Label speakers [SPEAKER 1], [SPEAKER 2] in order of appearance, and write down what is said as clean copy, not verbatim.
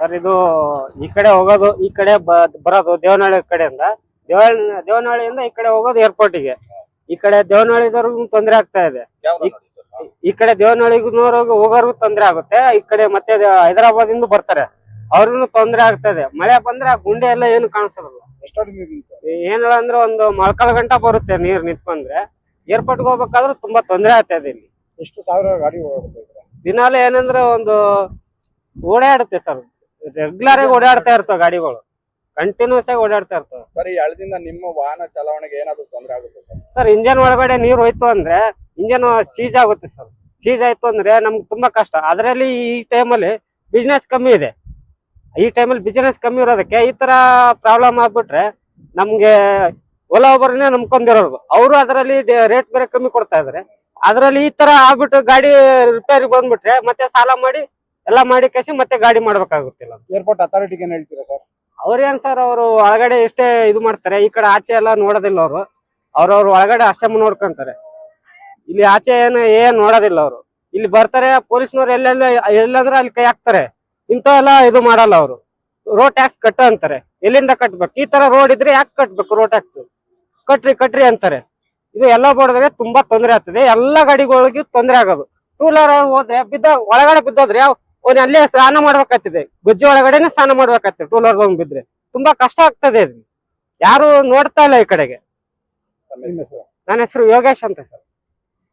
[SPEAKER 1] Sir ಇದು ಈ ಕಡೆ ಹೋಗೋದು, ಈ ಕಡೆ ಬರೋದು ದೇವನಹಳ್ಳಿ ಕಡೆಯಿಂದ, ದೇವನಹಳ್ಳಿಯಿಂದ ಈ ಕಡೆ ಹೋಗೋದು ಏರ್ಪೋರ್ಟಿಗೆ. ಈ ಕಡೆ ದೇವನಹಳ್ಳಿದವ್ರಿಗೂ ತೊಂದರೆ ಆಗ್ತಾ ಇದೆ. ಈ ಕಡೆ ದೇವನಹಳ್ಳಿನವ್ರಿಗೆ ಹೋಗೋರ್ಗು ತೊಂದರೆ ಆಗುತ್ತೆ. ಈ ಕಡೆ ಮತ್ತೆ ಹೈದರಾಬಾದ್ ಇಂದ ಬರ್ತಾರೆ, ಅವ್ರಿಗೂ ತೊಂದರೆ ಆಗ್ತಾ ಇದೆ. ಮಳೆ ಬಂದ್ರೆ ಆ ಗುಂಡೆ ಎಲ್ಲ ಏನು ಕಾಣಿಸೋದಿಲ್ಲ. ಏನಿಲ್ಲ ಅಂದ್ರೆ ಒಂದು ಮೊಳಕಾಲ್ ಗಂಟ ಬರುತ್ತೆ ನೀರ್ ನಿಂತ್ಕೊಂಡ್ರೆ. ಏರ್ಪೋರ್ಟ್ಗೆ ಹೋಗ್ಬೇಕಾದ್ರೆ ತುಂಬಾ ತೊಂದರೆ ಆಗ್ತಾ ಇದೆ. ಇಲ್ಲಿ
[SPEAKER 2] ಎಷ್ಟು ಸಾವಿರ ಗಾಡಿ
[SPEAKER 1] ದಿನಾಲೇ ಏನಂದ್ರೆ ಒಂದು ಓಡಾಡುತ್ತೆ ಸರ್, ರೆಗ್ಯುಲರ್ ಆಗಿ ಓಡಾಡ್ತಾ ಇರ್ತವೆ ಗಾಡಿಗಳು, ಕಂಟಿನ್ಯೂಸ್ ಆಗಿ ಓಡಾಡ್ತಾ ಇರ್ತವೆ.
[SPEAKER 2] ಸರ್ ಈ ಹಳ್ಳದಿಂದ ನಿಮ್ಮ ವಾಹನ ಚಲಾವಣೆಗೆ ಏನಾದ್ರು ತೊಂದರೆ ಆಗುತ್ತೆ
[SPEAKER 1] ಸರ್? ಇಂಜನ್ ಒಳಗಡೆ ನೀರು ಹೋಯ್ತು ಅಂದ್ರೆ ಇಂಜನ್ ಸೀಜ್ ಆಗುತ್ತೆ ಸರ್. ಸೀಜ್ ಆಯ್ತು ಅಂದ್ರೆ ನಮ್ಗೆ ತುಂಬಾ ಕಷ್ಟ. ಅದರಲ್ಲಿ ಈ ಟೈಮಲ್ಲಿ ಬಿಸ್ನೆಸ್ ಕಮ್ಮಿ ಇದೆ. ಈ ಟೈಮಲ್ಲಿ ಬಿಸ್ನೆಸ್ ಕಮ್ಮಿ ಇರೋದಕ್ಕೆ ಈ ತರ ಪ್ರಾಬ್ಲಮ್ ಆಗ್ಬಿಟ್ರೆ ನಮ್ಗೆ ಓಲಾ ಒಬ್ಬರನ್ನೇ ನಂಬ್ಕೊಂಡಿರೋರು, ಅವರು ಅದರಲ್ಲಿ ರೇಟ್ ಬೇರೆ ಕಮ್ಮಿ ಕೊಡ್ತಾ ಇದಾರೆ. ಅದ್ರಲ್ಲಿ ಈ ತರ ಆಗ್ಬಿಟ್ಟು ಗಾಡಿ ರಿಪೇರಿ ಬಂದ್ಬಿಟ್ರೆ ಮತ್ತೆ ಸಾಲ ಮಾಡಿ ಎಲ್ಲ ಮಾಡಿ ಕಸಿ ಮತ್ತೆ ಗಾಡಿ ಮಾಡ್ಬೇಕಾಗುತ್ತಿಲ್ಲ.
[SPEAKER 2] ಏರ್ಪೋರ್ಟ್ ಅಥಾರಿಟಿಗೆ ಏನ್ ಹೇಳ್ತೀರಾ ಸರ್?
[SPEAKER 1] ಅವ್ರೇನ್ ಸರ್, ಅವರು ಒಳಗಡೆ ಇಷ್ಟೇ ಇದು ಮಾಡ್ತಾರೆ, ಈ ಕಡೆ ಆಚೆ ಎಲ್ಲ ನೋಡೋದಿಲ್ಲ. ಅವ್ರವ್ರು ಒಳಗಡೆ ಅಷ್ಟೇ ನೋಡ್ಕೊಂತಾರೆ, ಇಲ್ಲಿ ಆಚೆ ಏನ್ ನೋಡೋದಿಲ್ಲ. ಅವರು ಇಲ್ಲಿ ಬರ್ತಾರೆ, ಪೊಲೀಸ್ನವ್ರು ಎಲ್ಲಂದ್ರೆ ಅಲ್ಲಿ ಕೈ ಹಾಕ್ತಾರೆ. ಇಂಥವೆಲ್ಲ ಇದು ಮಾಡಲ್ಲ. ಅವರು ರೋಡ್ ಟ್ಯಾಕ್ಸ್ ಕಟ್ಟ ಅಂತಾರೆ. ಎಲ್ಲಿಂದ ಕಟ್ಬೇಕು? ಈ ತರ ರೋಡ್ ಇದ್ರೆ ಯಾಕೆ ಕಟ್ಬೇಕು ರೋಡ್ ಟ್ಯಾಕ್ಸ್? ಕಟ್ರಿ ಅಂತಾರೆ. ಇದು ಎಲ್ಲ ಬೋರ್ಡ್ರೆ ತುಂಬಾ ತೊಂದರೆ ಆಗ್ತದೆ. ಎಲ್ಲಾ ಗಾಡಿಗಳಿಗೆ ತೊಂದರೆ ಆಗೋದು. ಟೂ ವೀಲರ್ ಹೋದ್ರೆ ಒಳಗಡೆ ಬಿದ್ದೋದ್ರೆ ಅವ್ನು ಅಲ್ಲೇ ಸ್ನಾನ ಮಾಡ್ಬೇಕಾಗ್ತದೆ, ಗೊಜ್ಜಿ ಒಳಗಡೆನೆ ಸ್ನಾನ ಮಾಡ್ಬೇಕಾಗ್ತದೆ. ಟೂ ವೀಲರ್ ಬಿದ್ರೆ ತುಂಬಾ ಕಷ್ಟ ಆಗ್ತದೆ. ಯಾರು ನೋಡ್ತಾ ಇಲ್ಲ ಈ ಕಡೆಗೆ. ನನ್ನ ಹೆಸರು ಯೋಗೇಶ್ ಅಂತ ಸರ್.